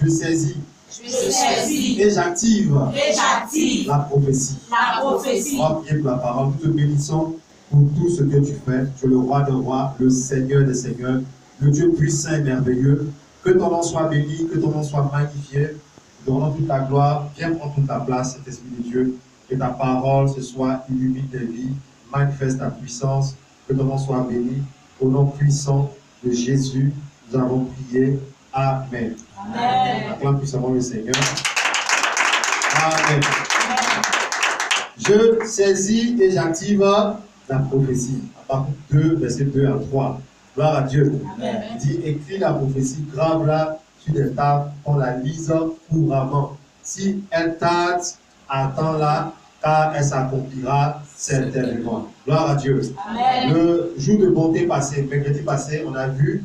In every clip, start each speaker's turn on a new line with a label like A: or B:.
A: Je saisis et j'active la prophétie. On va prier pour la parole. Nous te bénissons pour tout ce que tu fais. Tu es le roi des rois, le Seigneur des seigneurs, le Dieu puissant et merveilleux. Que ton nom soit béni, que ton nom soit magnifié. Nous donnons toute ta gloire. Viens prendre toute ta place, cet Esprit de Dieu. Que ta parole ce soit illumine tes vies, manifeste ta puissance. Que ton nom soit béni. Au nom puissant de Jésus, nous avons prié. Amen. Amen. Acclame puissamment le Seigneur. Amen. Je saisis et j'active la prophétie. À partir 2, verset 2 à 3. Gloire à Dieu. Amen. Il dit, écris la prophétie, grave-la sur des tables, qu'on la lise couramment. Si elle tarde, attends-la, car elle s'accomplira certainement. Gloire à Dieu. Amen. Le jour de bonté passé, mercredi passé, on a vu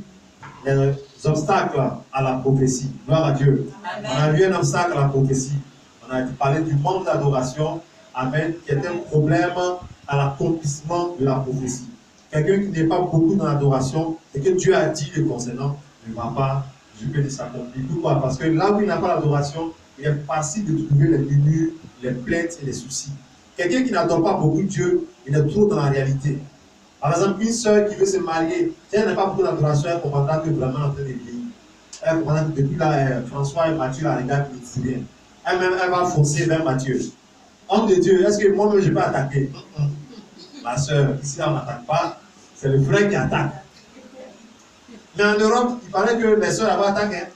A: les obstacles à la prophétie. Gloire à Dieu. Amen. On a vu un obstacle à la prophétie. On a parlé du manque d'adoration. Amen. Qui est un problème à l'accomplissement de la prophétie. Quelqu'un qui n'est pas beaucoup dans l'adoration et que Dieu a dit le concernant ne va pas juger de s'accomplir. Pourquoi? Parce que là où il n'a pas l'adoration, il est facile de trouver les murmures, les plaintes et les soucis. Quelqu'un qui n'adore pas beaucoup Dieu, il est trop dans la réalité. Par exemple, une soeur qui veut se marier, si elle n'a pas beaucoup d'adoration, elle comprendra que vraiment en train de vieillir. Elle comprendra que depuis là, François et Mathieu la regardent, il ne dit rien. Elle-même, elle va foncer vers Mathieu. Homme de Dieu, est-ce que moi-même je peux attaquer? Ma soeur, ici là on n'attaque pas, c'est le frère qui attaque. Mais en Europe, il paraît que les soeurs là-bas attaquent.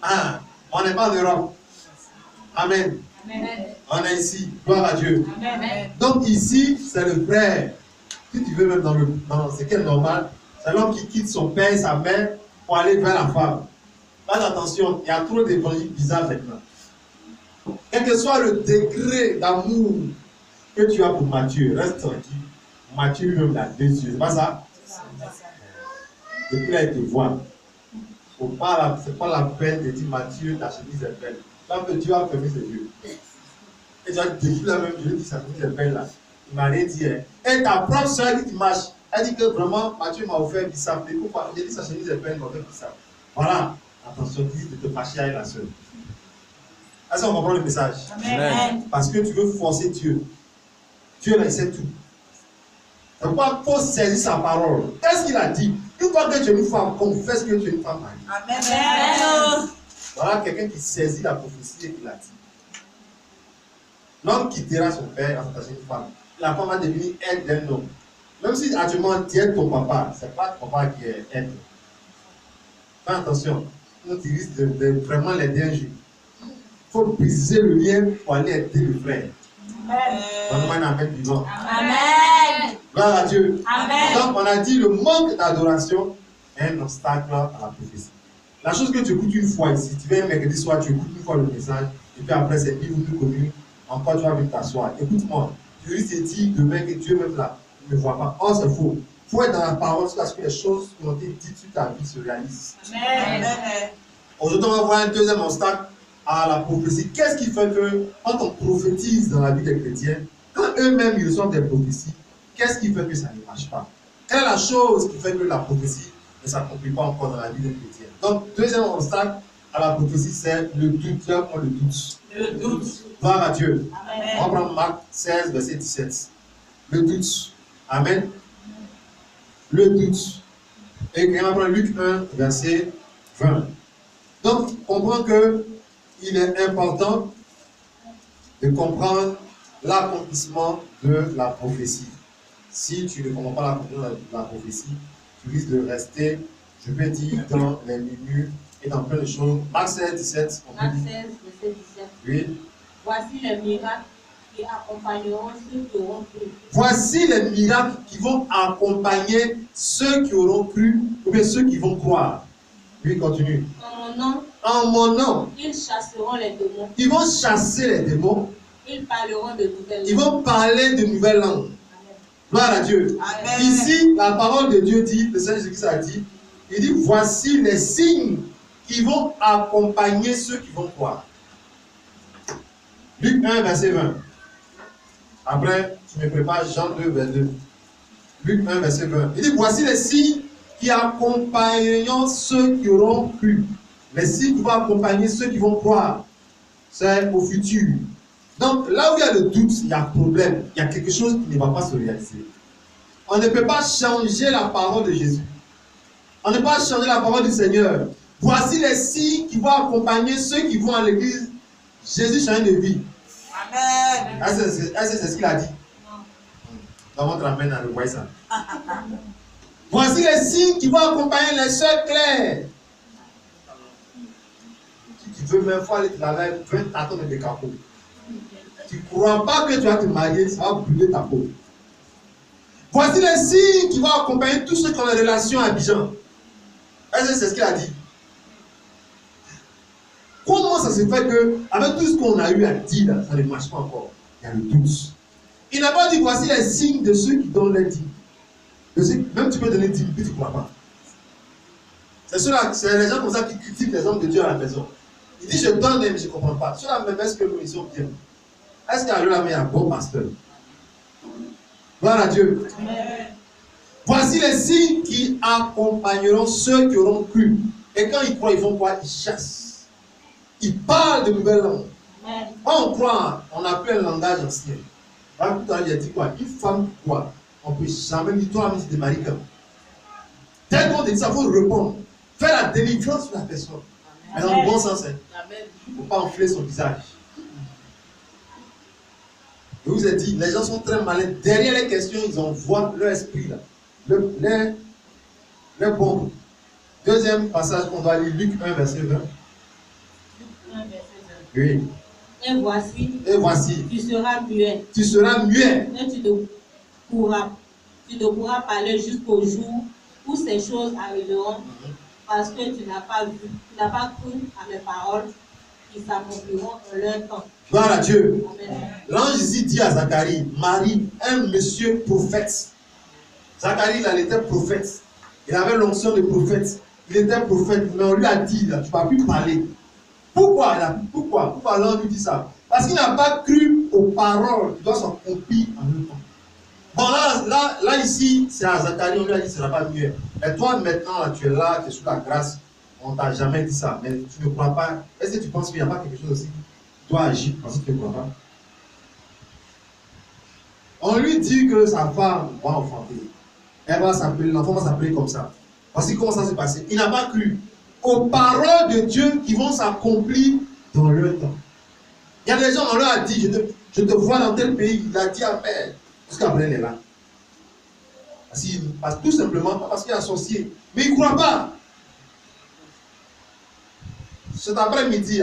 A: Ah, on n'est pas en Europe. Amen. Amen. On est ici, gloire à Dieu. Amen. Donc ici, c'est le frère. Si tu veux même dans ce qui est normal, c'est l'homme qui quitte son père et sa mère pour aller vers la femme. Faites attention, il y a trop d'évangiles bizarres maintenant. Quel que soit le degré d'amour que tu as pour Matthieu, reste tranquille. Matthieu lui-même a 2 yeux, c'est pas ça? Depuis là, il te voit. Ce n'est pas la peine de dire Matthieu, ta chemise est belle. Tant que Dieu a fermé ses yeux. Et tu as dit là même, Dieu dit sa chemise est belle là. Il m'a rien dit. Hein. Et ta propre soeur qui te marche, elle dit que vraiment Matthieu m'a offert Bissap. Mais pourquoi? J'ai dit sa chemise est belle, il m'a offert Bissap. Voilà. Attention, dis de te fâcher avec la soeur. Est-ce qu'on comprend le message? Amen. Parce que tu veux forcer Dieu. Dieu là, il sait tout. Donc, il faut saisir sa parole. Qu'est-ce qu'il a dit? Une fois que tu es une femme, confesse que tu es une femme mariée. Amen. Voilà quelqu'un qui saisit la prophétie et qui l'a dit. L'homme quittera son père en s'attachant une femme. La femme va devenir aide d'un homme. Même si actuellement tu aides ton papa, ce n'est pas ton papa qui est aide. Fais attention. On utilise vraiment les dangers. Il faut briser le lien pour aller aider le frère. Amen. Amen. Vivant. Amen. Gloire à Dieu. Amen. Donc on a dit le manque d'adoration est un obstacle à la prophétie. La chose que tu écoutes une fois ici, tu viens un mercredi soir, tu écoutes une fois le message, et puis après c'est 10 minutes connues, encore tu vas venir t'asseoir. Écoute-moi, tu risques de dire demain que Dieu même là ne me voit pas. Oh, c'est faux. Il faut être dans la parole jusqu'à ce que les choses qui ont été dites sur ta vie se réalisent. Amen. Aujourd'hui, on va voir un deuxième obstacle à la prophétie. Qu'est-ce qui fait que quand on prophétise dans la vie des chrétiens, quand eux-mêmes ils reçoivent des prophéties, qu'est-ce qui fait que ça ne marche pas? Quelle est la chose qui fait que la prophétie ne s'accomplit pas encore dans la vie des chrétiens? Donc, deuxième obstacle à la prophétie, c'est le doute. Le doute. Le doute. Gloire à Dieu. Amen. On va prendre Marc 16, verset 17. Le doute. Amen. Le doute. Et on va prendre Luc 1, verset 20. Donc, comprends que il est important de comprendre l'accomplissement de la prophétie. Si tu ne comprends pas l'accomplissement de la prophétie, tu risques de rester, je peux dire, dans les minutes et dans plein de choses. Marc 16, 17.
B: Marc 16, verset 17.
A: Oui.
B: Voici les miracles qui accompagneront ceux qui auront cru.
A: Voici les miracles qui vont accompagner ceux qui auront cru ou bien ceux qui vont croire. Oui, continue. En mon nom,
B: ils chasseront les démons.
A: Ils vont chasser les démons.
B: Ils parleront de nouvelles langues.
A: Ils vont parler de nouvelles langues. Amen. Gloire à Dieu. Amen. Ici, la parole de Dieu dit, le Seigneur Jésus a dit, il dit, voici les signes qui vont accompagner ceux qui vont croire. Luc 1, verset 20. Après, tu me prépares Jean 2, verset 2. Luc 1, verset 20. Il dit, voici les signes qui accompagneront ceux qui auront cru. Les signes qui vont accompagner ceux qui vont croire, c'est au futur. Donc, là où il y a le doute, il y a un problème. Il y a quelque chose qui ne va pas se réaliser. On ne peut pas changer la parole de Jésus. On ne peut pas changer la parole du Seigneur. Voici les signes qui vont accompagner ceux qui vont à l'église. Jésus change de vie.
C: Amen.
A: Est-ce que c'est ce qu'il a dit? Dans votre amen, vous voyez ça. Voici les signes qui vont accompagner les sœurs claires. Si tu veux même fois aller travailler, 20 cartons de décapo. Tu ne crois pas que tu vas te marier, ça va brûler ta peau. Voici les signes qui vont accompagner tous ceux qui ont des relations à Abidjan. Est-ce que c'est ce qu'il a dit? Comment ça se fait que, avec tout ce qu'on a eu à dire, là, ça ne marche pas encore? Il y a le doute. Il n'a pas dit voici les signes de ceux qui donnent les dîmes. Même tu peux donner 10 puis tu ne crois pas. C'est les gens comme ça qui critiquent les hommes de Dieu à la maison. Il dit je donne mais je ne comprends pas. Ceux-là même est-ce que nous ils sont bien? Est-ce qu'à l'heure il y a un bon pasteur? Gloire à Dieu.
B: Amen.
A: Voici les signes qui accompagneront ceux qui auront cru. Et quand ils croient, ils font quoi? Ils chassent. Ils parlent de nouvelles langues.
B: Amen.
A: On croit, on a plus un langage ancien. Tout à l'heure, il a dit quoi? Une femme quoi? On ne peut jamais dire toi, mais c'est des maris comme. Tel qu'on dit ça, il faut répondre. Faire la délivrance sur la personne. Mais dans le bon sens, hein. Il ne faut pas enfler son visage. Je vous ai dit, les gens sont très malins. Derrière les questions, ils envoient leur esprit là. Le bon. Deuxième passage qu'on doit lire, Luc 1, verset 20. Oui.
B: Et voici, tu seras muet.
A: Tu seras muet.
B: Et tu ne pourras parler jusqu'au jour où ces choses arriveront, parce que tu n'as pas cru à mes paroles qui s'accompliront en leur temps.
A: Gloire à Dieu.
B: Amen.
A: L'ange ici dit à Zacharie, Marie, un monsieur prophète. Zacharie, là, il était prophète. Il avait l'onction de prophète. Il était prophète, mais on lui a dit, là, tu ne vas plus parler. Pourquoi l'ange lui dit ça? Parce qu'il n'a pas cru aux paroles qui doivent s'accomplir en même temps. Bon, là ici, c'est à Zacharie, on lui a dit, ce n'est pas mieux. Et toi, maintenant, là, tu es là, tu es sous la grâce. On ne t'a jamais dit ça, mais tu ne crois pas. Est-ce que tu penses qu'il n'y a pas quelque chose aussi qui doit agir parce que tu ne crois pas? On lui dit que sa femme va enfanter. L'enfant va s'appeler comme ça. Voici comment ça s'est passé. Il n'a pas cru aux paroles de Dieu qui vont s'accomplir dans leur temps. Il y a des gens, on leur a dit, je te vois dans tel pays. Il a dit Amen. Jusqu'après, elle est là. Tout simplement, pas parce qu'il est associé. Mais il ne croit pas. Cet après-midi,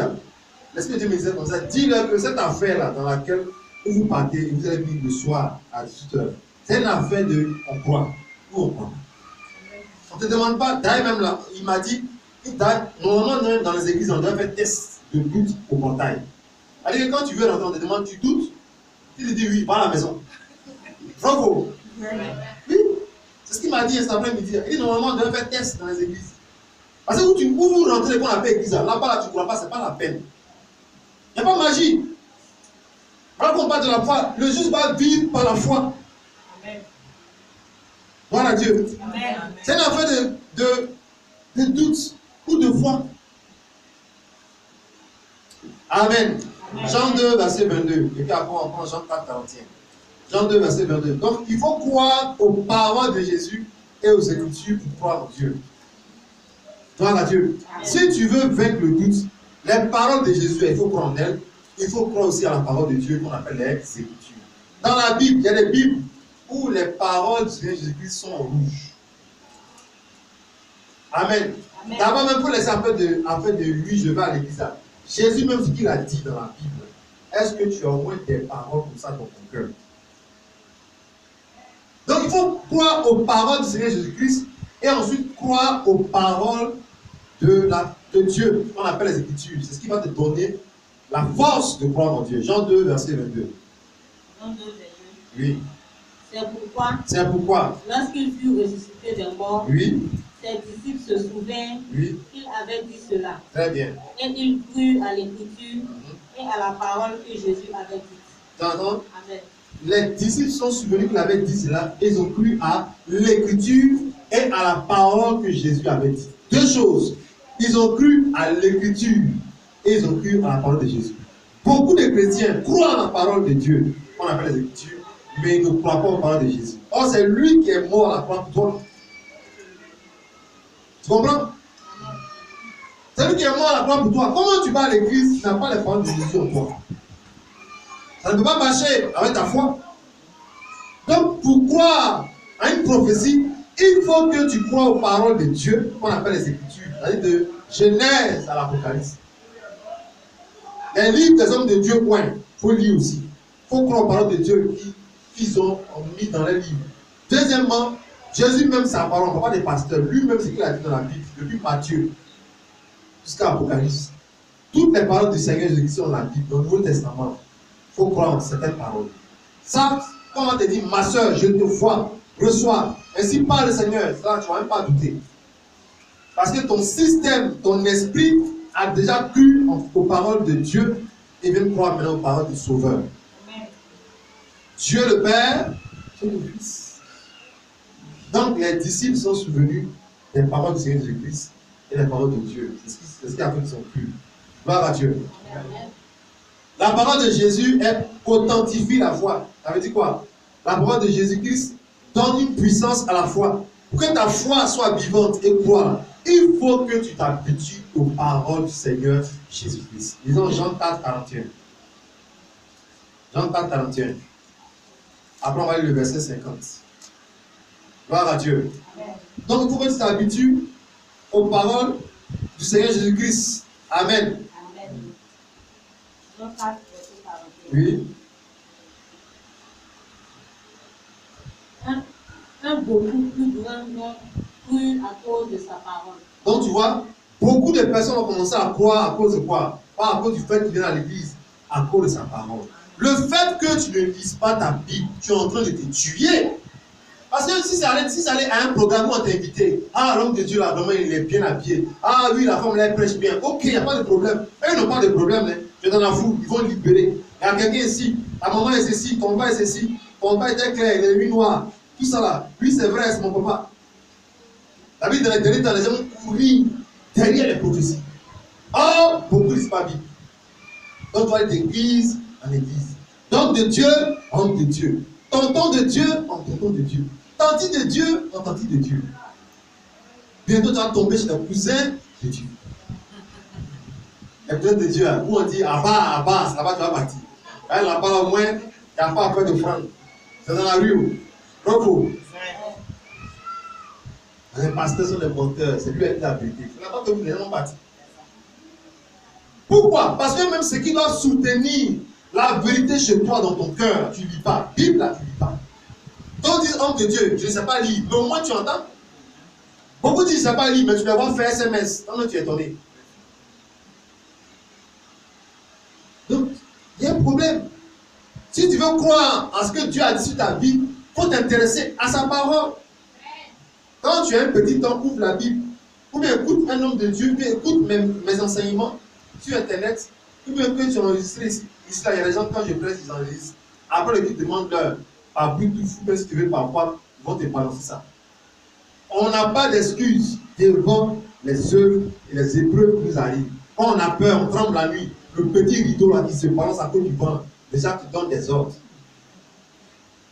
A: l'Esprit de Dieu me disait comme ça, dis-leur que cette affaire-là dans laquelle vous partez, vous allez venir le soir à 18h, c'est une affaire de on croit ou on croit. On ne te demande pas, d'ailleurs même là, il m'a dit, normalement dans les églises, on doit faire test de doute au portail. C'est-à-dire que quand tu veux rentrer, on te demande, tu doutes? Tu te dis oui, va à la maison. Bravo. Oui, c'est ce qu'il m'a dit cet après-midi. Il dit normalement, on doit faire test dans les églises. Parce que où vous rentrez qu'on appelle église, là-bas, là, tu ne crois pas, ce n'est pas la peine. Il n'y a pas de magie. Quand on parle de la foi, le juste va vivre par la foi.
B: Amen.
A: Gloire à Dieu.
B: Amen.
A: C'est une affaire de doute ou de foi. Amen.
B: Amen.
A: Jean 2, verset 22. Et puis après, on prend Jean 4, 41. Jean 2, verset 22. Donc, il faut croire aux paroles de Jésus et aux Écritures pour croire en Dieu. Gloire à Dieu.
B: Amen.
A: Si tu veux vaincre le doute, les paroles de Jésus, il faut croire en elles. Il faut croire aussi à la parole de Dieu qu'on appelle les Écritures. Dans la Bible, il y a des Bibles où les paroles de Jésus-Christ sont en rouge. Amen.
B: Amen.
A: D'abord, même pour laisser un peu de lui, je vais à l'église. Jésus, même ce qu'il a dit dans la Bible, est-ce que tu as au moins des paroles comme ça dans ton cœur? Donc, il faut croire aux paroles du Seigneur Jésus-Christ et ensuite croire aux paroles de Dieu, qu'on appelle les Écritures. C'est ce qui va te donner la force de croire en Dieu. Jean 2, verset 22.
B: Jean 2, verset 22.
A: Oui.
B: C'est pourquoi,
A: Oui.
B: lorsqu'il fut ressuscité des morts,
A: Oui.
B: ses disciples se souvinrent
A: Oui.
B: qu'il avait dit cela.
A: Très bien.
B: Et ils crurent à l'écriture et à la parole que Jésus avait dite.
A: T'entends?
B: Amen.
A: Les disciples sont souvenus qu'il avait dit cela et ils ont cru à l'écriture et à la parole que Jésus avait dit. Deux choses. Ils ont cru à l'écriture et ils ont cru à la parole de Jésus. Beaucoup de chrétiens croient à la parole de Dieu, on appelle les écritures, mais ils ne croient pas aux paroles de Jésus. Or, c'est lui qui est mort à la croix pour toi. Tu comprends? C'est lui qui est mort à la croix pour toi. Comment tu vas à l'église si tu n'as pas les paroles de Jésus en toi? Ça ne peut pas marcher avec ta foi. Donc, pour croire à une prophétie, il faut que tu crois aux paroles de Dieu, qu'on appelle les Écritures, c'est-à-dire de Genèse à l'Apocalypse. Les livres des hommes de Dieu, il faut lire aussi. Il faut croire aux paroles de Dieu qu'ils ont mis dans les livres. Deuxièmement, Jésus même sa parole, on ne parle pas des pasteurs, lui-même ce qu'il a dit dans la Bible, depuis Matthieu jusqu'à Apocalypse. Toutes les paroles du Seigneur Jésus sont dans la Bible, dans le Nouveau Testament. Il faut croire en certaines paroles. Ça, comme on te dit, ma soeur, je te vois, reçois. Ainsi parle le Seigneur, ça, tu ne vas même pas douter. Parce que ton système, ton esprit a déjà cru aux paroles de Dieu et vient croire maintenant aux paroles du Sauveur. Amen. Dieu le Père, Dieu le Fils. Donc les disciples sont souvenus des paroles du Seigneur Jésus-Christ et des paroles de Dieu. C'est ce qui a fait qu'ils ont cru. Gloire à Dieu. Amen. La parole de Jésus authentifie la foi. Ça veut dire quoi? La parole de Jésus-Christ donne une puissance à la foi. Pour que ta foi soit vivante et croire, il faut que tu t'habitues aux paroles du Seigneur Jésus-Christ. Disons Jean 4, 41. Jean 4, 41. Après, on va lire le verset 50. Gloire à Dieu. Amen. Donc, il faut que tu t'habitues aux paroles du Seigneur Jésus-Christ. Amen. Amen. Jean 4, verset 41. Oui.
B: Un beaucoup plus grand nombre crut à cause de sa parole.
A: Donc tu vois, beaucoup de personnes ont commencé à croire à cause de quoi? Pas à cause du fait qu'ils viennent à l'église, à cause de sa parole. Le fait que tu ne lises pas ta Bible, tu es en train de te tuer. Parce que si ça allait à un programme où on t'invitait, ah l'homme de Dieu là, vraiment il est bien habillé, ah oui la femme là elle prêche bien, ok, il n'y a pas de problème. Eux ils n'ont pas de problème, hein. Je t'en fous, ils vont libérer. Il y a quelqu'un ici, ta maman est ceci, ton père est ceci, ton père était clair, il est lui noir. Tout ça là, lui c'est vrai, c'est mon papa. La Bible dans les derniers temps, les gens courent derrière les prophéties. Or, beaucoup ne lisent pas la Bible. Donc, tu vas aller d'église en église. Donc, de Dieu en de Dieu. Tonton de Dieu en tonton de Dieu. Tanti de Dieu en tanti de Dieu. Bientôt, tu vas tomber chez les cousins de Dieu. Les cousins de Dieu, où on dit Abba, Abba, là-bas tu vas partir. Là-bas, au moins, il n'y a pas à faire de prendre. C'est dans la rue. Bravo. Les pasteurs sont les menteurs, c'est lui qui a la vérité. C'est là-bas que les gens sont partis. Pourquoi? Parce que même ceux qui doivent soutenir la vérité chez toi dans ton cœur, tu ne lis pas. Bible là, tu ne lis pas. Donc disent homme de Dieu, je ne sais pas lire. Mais au moins tu entends. Beaucoup disent je ne sais pas lire, mais tu les vois faire SMS. Non, tu es étonné. Donc, il y a un problème. Si tu veux croire en ce que Dieu a dit sur ta vie, il faut t'intéresser à sa parole. Quand tu as un petit temps, ouvre la Bible, ou bien écoute un homme de Dieu, ou bien écoute mes enseignements sur Internet, ou bien que tu enregistres ici. Ici, là, il y a des gens, quand je presse, ils enregistrent. Après, le demande leur par Bluetooth, ou si tu veux, par quoi, ils vont te balancer ça. On n'a pas d'excuses devant les œuvres et les épreuves qui nous arrivent. Quand on a peur, on tremble la nuit, le petit rideau là qui se balance à cause du vent, déjà tu donnes des ordres.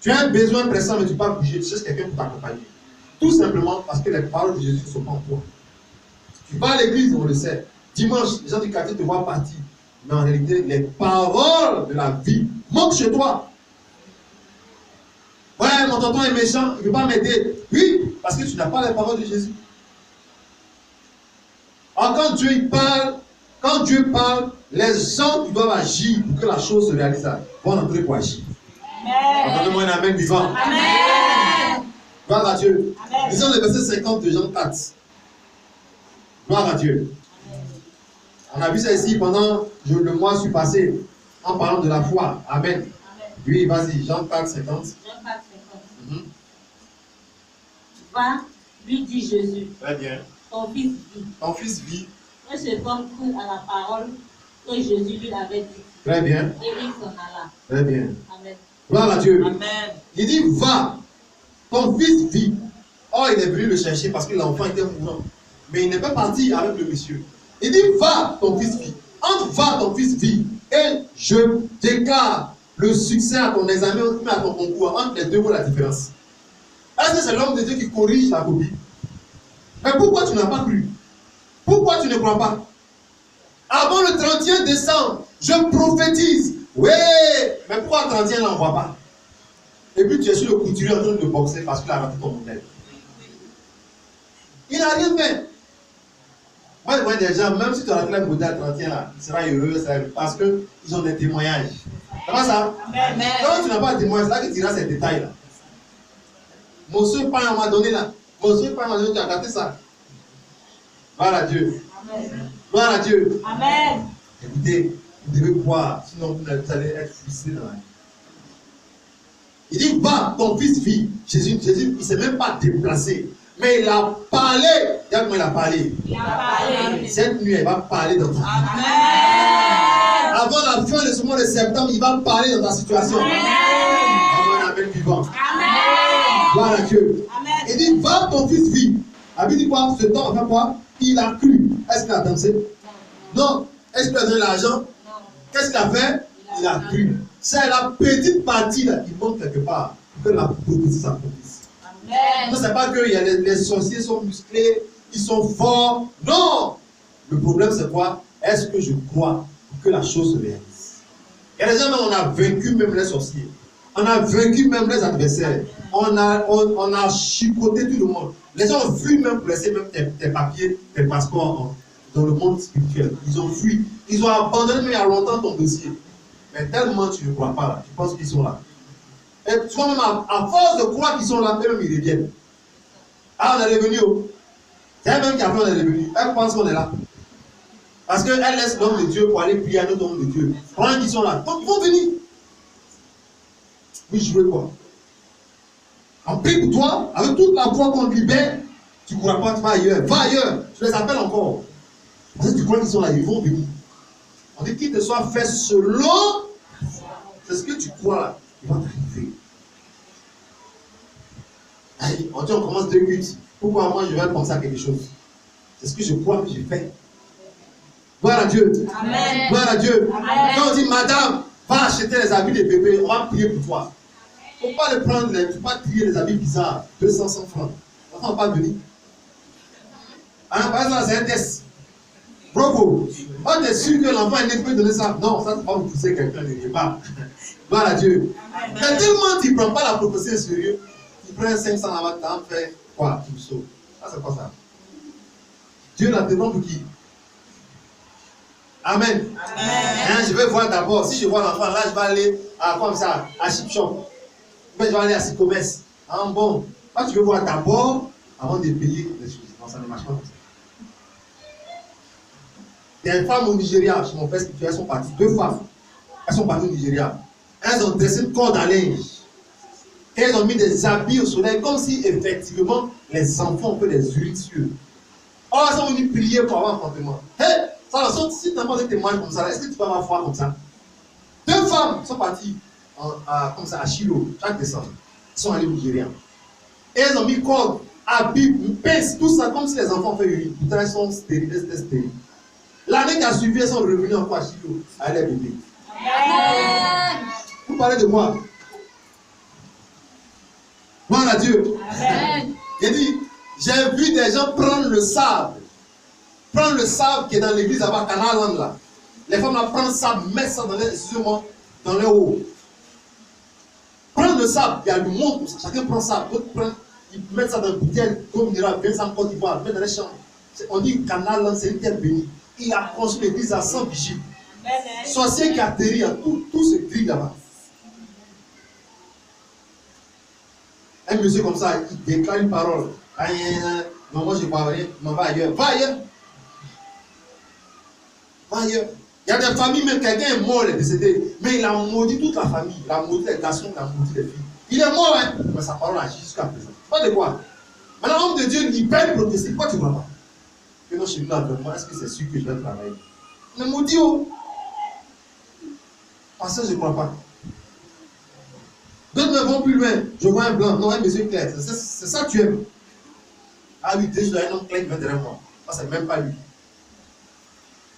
A: Tu as un besoin pressant, mais tu ne peux pas bouger, tu cherches quelqu'un pour t'accompagner. Tout simplement parce que les paroles de Jésus ne sont pas en toi. Tu vas à l'église, on le sait. Dimanche, les gens du quartier te voient partir. Mais en réalité, les paroles de la vie manquent chez toi. Ouais, mon tonton est méchant, il ne veut pas m'aider. Oui, parce que tu n'as pas les paroles de Jésus. Alors quand Dieu parle, les gens qui doivent agir pour que la chose se réalise, vont entrer pour agir. Entendez-moi un amen vivant. Amen. Gloire à Dieu. Amen. Lisons le verset 50 de Jean 4. Gloire à Dieu. Amen. On a vu ça ici pendant le mois suis passé en parlant de la foi. Amen. Amen. Oui, vas-y, Jean 4, 50. Jean 4, 50.
B: Va, lui dit Jésus.
A: Très bien.
B: Ton fils vit.
A: Ton fils vit.
B: Et cet homme crut à la parole que Jésus lui avait dit.
A: Très bien.
B: Et il s'en alla.
A: Très bien.
B: Amen.
A: Gloire à Dieu.
B: Amen.
A: Il dit, va, ton fils vit. Or, il est venu le chercher parce que l'enfant était mourant. Mais il n'est pas parti avec le monsieur. Il dit, va ton fils vit. Entre va ton fils vit et je déclare le succès à ton examen ou à ton concours. Entre les deux, où la différence? Est-ce que c'est l'homme de Dieu qui corrige la copie? Mais pourquoi tu n'as pas cru? Pourquoi tu ne crois pas? Avant le 31 décembre, je prophétise. Oui, mais pourquoi le 31 on n'en voit pas? Et puis tu es sur le couturier en train de boxer parce qu'il a raté ton modèle. Il n'a rien fait. Moi, je vois des gens, même si tu as raté le modèle 31 là, il sera heureux, parce qu'ils ont des témoignages. C'est pas ça? Amen. Quand tu n'as pas de témoignage, c'est là que tu iras ces détails là. Mon soeur pas m'a donné là. Mon soeur pas m'a donné, tu as raté ça. Gloire à Dieu. Amen. Gloire à Dieu. Amen. Écoutez, vous devez croire, sinon vous allez être frustrés dans la vie. Il dit, va, ton fils vit. Jésus, il ne s'est même pas déplacé. Mais il a parlé. Regarde comment il a parlé. Il a parlé. Cette nuit, il va parler dans ta vie. Amen. Avant la fin de ce mois de septembre, il va parler dans ta situation. Amen. Avant un appel vivant. Amen. Gloire à Dieu. Amen. Il dit, va, ton fils vit. Il dit quoi? Ce temps, enfin quoi? Il a cru. Est-ce qu'il a dansé? Non. Est-ce qu'il a donné l'argent? Non. Qu'est-ce qu'il a fait? Il a cru. C'est la petite partie là qui montre quelque part que la prophétie s'accomplisse. Non, c'est pas que les sorciers sont musclés, ils sont forts. Non! Le problème c'est quoi? Est-ce que je crois que la chose se réalise? Il y a des gens, on a vaincu même les sorciers. On a vaincu même les adversaires. On a chicoté tout le monde. Les gens ont fui même pour laisser même tes papiers, tes passeports dans le monde spirituel. Ils ont fui. Ils ont abandonné mais il y a longtemps ton dossier. Mais tellement tu ne crois pas là, tu penses qu'ils sont là. Et tu vois même à force de croire qu'ils sont là, eux-mêmes ils reviennent. Ah, on est revenu. C'est elle-même qui a fait on est revenu. Elle pense qu'on est là. Parce qu'elle laisse l'homme de Dieu pour aller prier à notre homme de Dieu. Pendant qu'ils sont là. Donc ils vont venir. Oui, je veux quoi? On prie pour toi, avec toute la foi qu'on te libère, tu ne crois pas, tu vas ailleurs. Va ailleurs. Je les appelle encore. Parce que tu crois qu'ils sont là, ils vont venir. On dit qu'il te soit fait selon. C'est ce que tu crois là. Il va t'arriver. On dit on commence 2 minutes. Pourquoi moi je vais penser à quelque chose? C'est ce que je crois que j'ai fait. Gloire à Dieu. Amen. Gloire à Dieu. Amen. Quand on dit madame, va acheter les habits des bébés, on va prier pour toi. Il ne faut pas le prendre, il ne faut pas trier les habits bizarres. 200, 100 francs. L'enfant ne va pas venir. Par exemple, c'est un test. Bravo. On est sûr que l'enfant est né peut donner ça. Non, ça ne va pas vous pousser quelqu'un ne vient pas. Gloire à Dieu. Amen. Mais tellement tu ne prends pas la prophétie au sérieux, tu prends 500 là-bas, tu en fais quoi? Tu me sauves. Ça, c'est quoi ça? Dieu la demande pour qui? Amen. Amen. Je vais voir d'abord. Si je vois l'enfant, là, je vais aller à, comme ça, à Chip Shop. Je vais aller à Sicomès. Ah bon. Là, tu veux voir d'abord avant de payer les choses. Non, ça ne marche pas comme ça. Il y a une femme au Nigeria, chez mon père spirituel, elles sont parties. 2 femmes. Elles sont parties au Nigeria. Elles ont dressé une corde à linge. Et elles ont mis des habits au soleil, comme si effectivement les enfants ont fait des urines sur eux. Oh, elles sont venues prier pour avoir un enfantement. Hey, ça, si tu n'as pas de témoignage comme ça, est-ce que tu vas avoir foi comme ça? 2 femmes sont parties comme ça, à Chilo, chaque décembre. Elles sont allées au Nigeria. Et elles ont mis corde, habits, pince, tout ça, comme si les enfants ont fait urine. Pourtant, elles sont stériles, elles étaient stériles. L'année qui a suivi, elles sont revenues encore à Chilo, à les bébés. Amen. Vous parlez de quoi? Gloire à Dieu. Amen. Il dit, j'ai vu des gens prendre le sable. Prendre le sable qui est dans l'église à Canaland là. Les femmes là prennent le sable, mettent ça dans leur haut. Prendre le sable, il y a du monde pour ça. Chacun prend ça. D'autres prennent, ils mettent ça dans une bouteille, comme minéral, viennent ça en Côte d'Ivoire, mettent dans les chambres. On dit Canaland, c'est une terre bénie. Il a construit l'église à 100 vigiles. Sorcier qui atterrit, tout se grille là-bas. Un monsieur comme ça, il déclare une parole. Non, moi je ne vois rien, non, va ailleurs. Va ailleurs. Va ailleurs. Il y a des familles, même quelqu'un est mort, il est décédé. Mais il a maudit toute la famille. Il a maudit les garçons, il a maudit les filles. Il est mort, hein. Mais sa parole agit jusqu'à présent. Pas de quoi. Maintenant, l'homme de Dieu, il peut protester. Pourquoi tu ne vois pas? Que non, chez nous, avec moi, est-ce que c'est sûr que je vais travailler? Il est maudit, oh. Parce que je ne crois pas. D'autres ne vont plus loin. Je vois un blanc, non, un monsieur clair. C'est ça que tu aimes. Ah oui, déjà, un homme clair qui vient derrière moi. Moi, c'est même pas lui.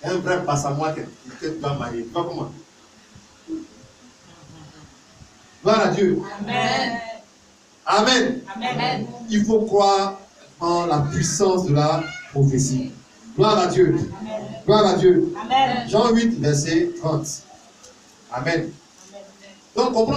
A: Il y a un vrai passe à moi que tu dois marier. Tu vois comment? Gloire à Dieu.
B: Amen.
A: Amen.
B: Amen.
A: Il faut croire en la puissance de la prophétie. Gloire à Dieu.
B: Amen.
A: Gloire à Dieu.
B: Amen.
A: Jean 8, verset 30. Amen. Donc, comprenons